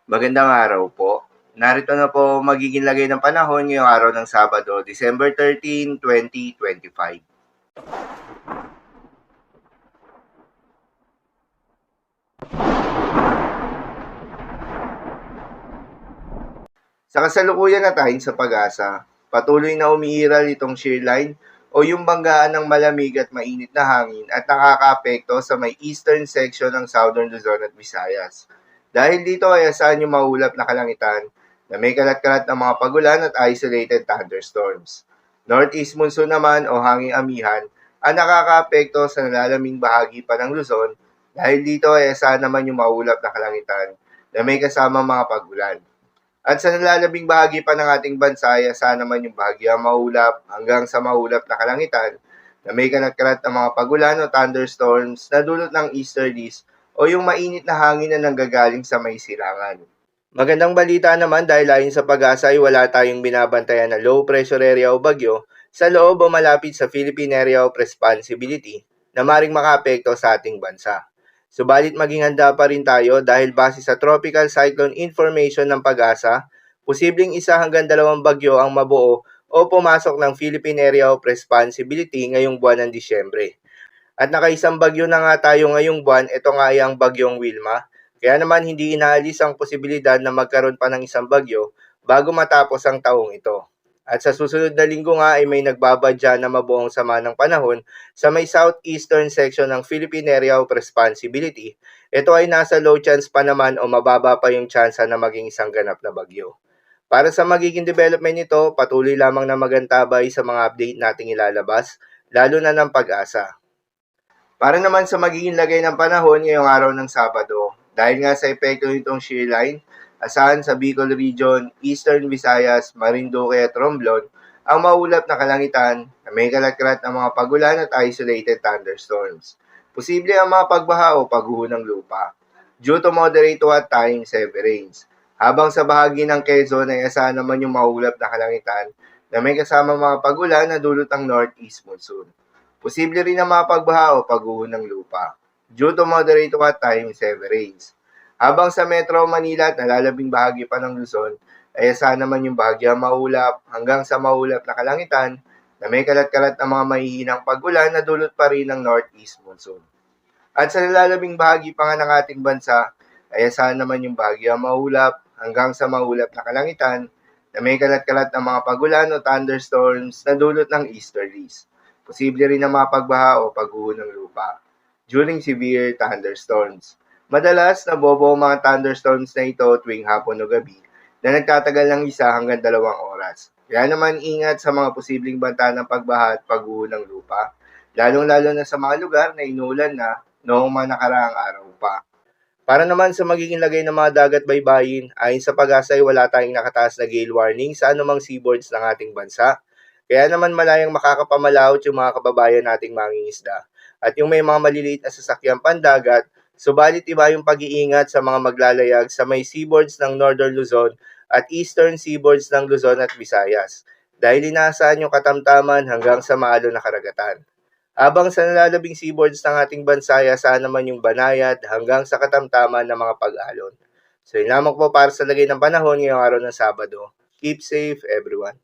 Magandang araw po. Narito na po magiging lagay ng panahon ngayong araw ng Sabado, December 13, 2025. Sa kasalukuyan na tayo sa pag-asa, patuloy na umiiral itong shear line o yung banggaan ng malamig at mainit na hangin at nakakaapekto sa may eastern section ng Southern Luzon at Visayas. Dahil dito ay asahan yung maulap na kalangitan na may kalat-kalat ng mga pagulan at isolated thunderstorms. Northeast monsoon naman o hanging amihan ang nakakaapekto sa nalalaming bahagi pa ng Luzon dahil dito ay asahan naman yung maulap na kalangitan na may kasama mga pagulan. At sa nalalabing bahagi pa ng ating bansa ay asahan naman yung bahagyang maulap hanggang sa maulap na kalangitan na may kalat-kalat na mga pagulan o thunderstorms na dulot ng easterlies o yung mainit na hangin na nanggagaling sa may silangan. Magandang balita naman dahil ayon sa pag-asa ay wala tayong binabantayan na low pressure area o bagyo sa loob o malapit sa Philippine Area of Responsibility na maring makaapekto sa ating bansa. Subalit maging handa pa rin tayo dahil base sa Tropical Cyclone Information ng Pag-asa, posibleng 1 hanggang 2 bagyo ang mabuo o pumasok ng Philippine Area of Responsibility ngayong buwan ng Disyembre. At nakaisang bagyo na nga tayo ngayong buwan, ito nga ay ang bagyong Wilma. Kaya naman hindi inaalis ang posibilidad na magkaroon pa ng isang bagyo bago matapos ang taong ito. At sa susunod na linggo nga ay may nagbabadya na mabuong sama ng panahon sa may southeastern section ng Philippine Area of Responsibility. Ito ay nasa low chance pa naman o mababa pa yung tsansa na maging isang ganap na bagyo. Para sa magiging development nito, patuloy lamang na magantabay sa mga update nating ilalabas, lalo na ng pag-asa. Para naman sa magiging lagay ng panahon ngayong araw ng Sabado, dahil nga sa epekto nitong shear line, asahan sa Bicol Region, Eastern Visayas, Marinduque at Romblon, ang maulap na kalangitan na may kalat-kalat ng mga pagulan at isolated thunderstorms. Posible ang mga pagbaha o pagguho ng lupa, due to moderate to at times heavy rains. Habang sa bahagi ng Quezon ay asahan naman yung maulap na kalangitan na may kasama mga pagulan na dulot ng northeast monsoon. Posible rin ang mga pagbaha o pagguho ng lupa, due to moderate to at times heavy rains. Habang sa Metro Manila at nalalabing bahagi pa ng Luzon, ay asahan naman yung bahagyang maulap hanggang sa maulap na kalangitan na may kalat-kalat na mga mahihinang pagulan na dulot pa rin ng northeast monsoon. At sa nalalabing bahagi pa nga ng ating bansa, ay asahan naman yung bahagyang maulap hanggang sa maulap na kalangitan na may kalat-kalat na mga pagulan o thunderstorms na dulot ng easterlies. Posible rin ang mga pagbaha o pagguho ng lupa during severe thunderstorms. Madalas, nabobo ang mga thunderstorms na ito tuwing hapon o gabi na nagtatagal ng 1 hanggang 2 oras. Kaya naman ingat sa mga posibleng banta ng pagbaha at pagguho ng lupa, lalong-lalo na sa mga lugar na inuulan na noong mga nakaraang araw pa. Para naman sa magiging lagay ng mga dagat baybayin, ayon sa pag-asa ay wala tayong nakataas na gale warning sa anumang seaboards ng ating bansa. Kaya naman malayang makakapamalaot yung mga kababayan nating mangingisda. At yung may mga maliliit na sasakyan pandagat, subalit iba yung pag-iingat sa mga maglalayag sa may seaboards ng Northern Luzon at Eastern seaboards ng Luzon at Visayas, dahil inaasahan yung katamtaman hanggang sa maalon na karagatan. Habang sa nalalabing seaboards ng ating bansa, asahan naman yung banayad hanggang sa katamtaman ng mga pag-alon. So yun lamang po para sa lagay ng panahon ngayong araw ng Sabado. Keep safe everyone.